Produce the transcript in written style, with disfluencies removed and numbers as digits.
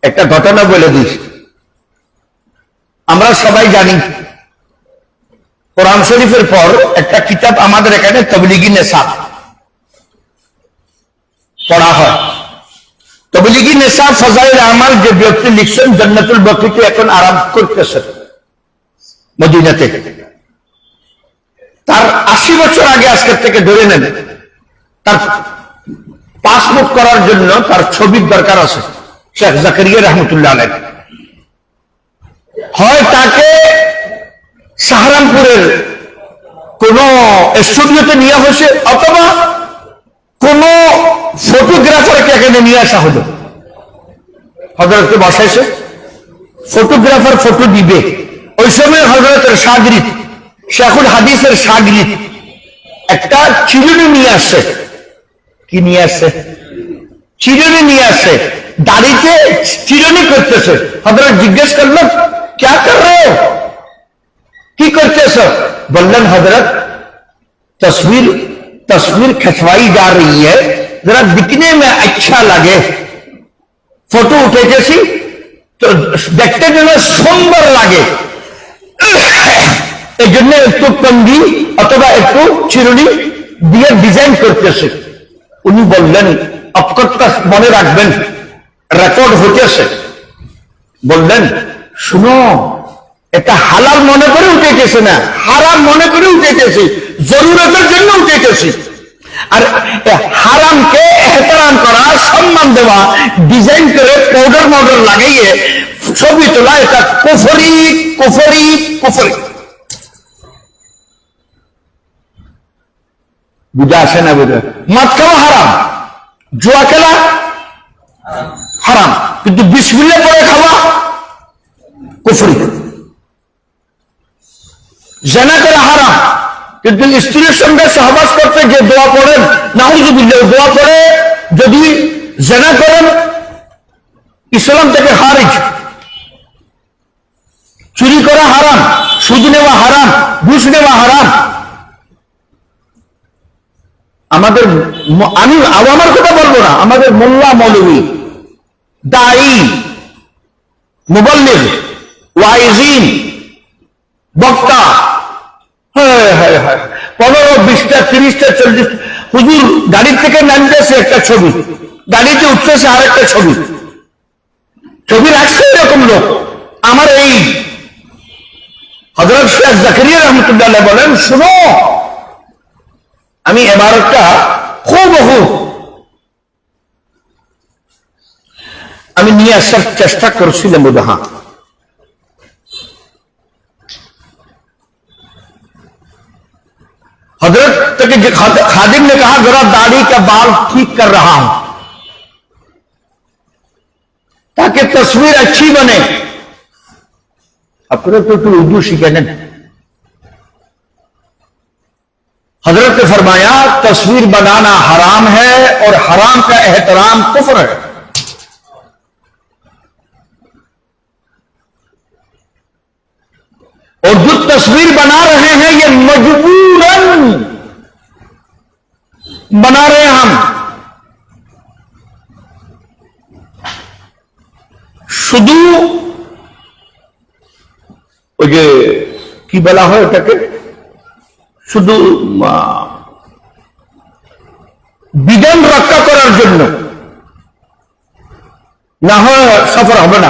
একটা ঘটনা বলে দিস। আমরা সবাই জানি কোরআন শরীফের পর একটা কিতাব আমাদের এখানে তবলিগি নেশাব পড়া হয়। তবলিগি নেশাব ফজাইল আমাল যে ব্যক্তি লিখছেন জান্নাতুল বাকিতে এখন আরাম করতেছেন মদিনাতে। তার 80 বছর আগে আজকের থেকে ধরে নেন, তার পাসপোর্ট করার জন্য তার ছবির দরকার আছে। শেখ জাকারিয়া রহমতুল্লাহ আলাইহি হয় তাকে সাহারানপুরের কোন স্টুডিওতে নিয়ে হয়েছে, অথবা কোন ফটোগ্রাফারকে এখানে নিয়ে আসা হলো। হযরতকে বসাইছে, ফটোগ্রাফার ফটো দিবে। ওই সময় হযরতের শাগরিদ শেখুল হাদিসের শাগরিদ একটা চিরুনি নিয়ে আসছে। কি নিয়ে আসছে? চিরুনি নিয়ে আসছে। দাড়িতে চিরুনি করতেছে। হযরত জিজ্ঞেস করলেন, क्या कर रहे हो? কি করতেছো? বললেন, হযরত तस्वीर खिंचवाई जा रही है, जरा दिखने में अच्छा लगे। फोटो उठेছি তো দেখতে যেন সুন্দর লাগে, এই জন্য একটু কঙ্গি অথবা একটু চিরুনি দিয়ে ডিজাইন করতেছে। উনি বললেন, অপকর্তা মনে রাখবেন, রেকর্ড হতেছে। বললেন, শুনো, এটা হালাল মনে করে উঠেছে না, হারাম মনে করে উঠেছে, জরুরতের জন্য উঠেছে। আর হারামকে এহতরাম করা, সম্মান দেওয়া, ডিজাইন করে পাউডার মাউডার লাগাইয়ে ছবি তোলা, এটা কুফরি কুফরি কুফরি। বুঝা আসে না? বুঝা? মদ খাওয়া হারাম, জুয়া খেলা হারাম, কিন্তু বিসমিল্লাহ পড়ে খাওয়া কুফরি। জিনা করা হারাম, কিন্তু স্ত্রীর সঙ্গে সহবাস করতে যে দোয়া পড়েন, নাউযুবিল্লাহ, দোয়া পড়ে যদি জিনা করেন ইসলাম থেকে খারিজ। চুরি করা হারাম, সুদ নেওয়া হারাম, ঘুষ নেওয়া হারাম। আমাদের, আমি আওয়ামের কথা বলবো না, আমাদের মোল্লা মৌলভী, দায়ী, মুবাল্লিগ, ওয়াইজিন, বক্তা, 15, 20টা, 30টা, 40, হুজুর গাড়ি থেকে নামতেছে একটা ছবি, গাড়িতে উঠতেছে আরেকটা ছবি, ছবি রাখছে এরকম লোক। আমার এই হযরত শেখ জাকারিয়া রহমতুল্লাহ আলাইহি বলেন, শুনো, আমি ইবারতটা হুবহু আমি নিয়ে আসার চেষ্টা করছিলাম। हाँ, हजरत खादिम ने कहा, जरा दाढ़ी का बाल ठीक कर रहा हूं ताकि तस्वीर अच्छी बने। अपने तो उर्दू सीखे नहीं। हजरत ने फरमाया, तस्वीर बनाना हराम है और हराम का एहतराम कुफ्र है। और जो तस्वीर बना रहे हैं ये मजबूरन बना रहे हैं हम, শুধু ওই যে কি বলা হয় ওটাকে, শুধু বিধান রক্ষা করার জন্য, না হয় সফর হবে না।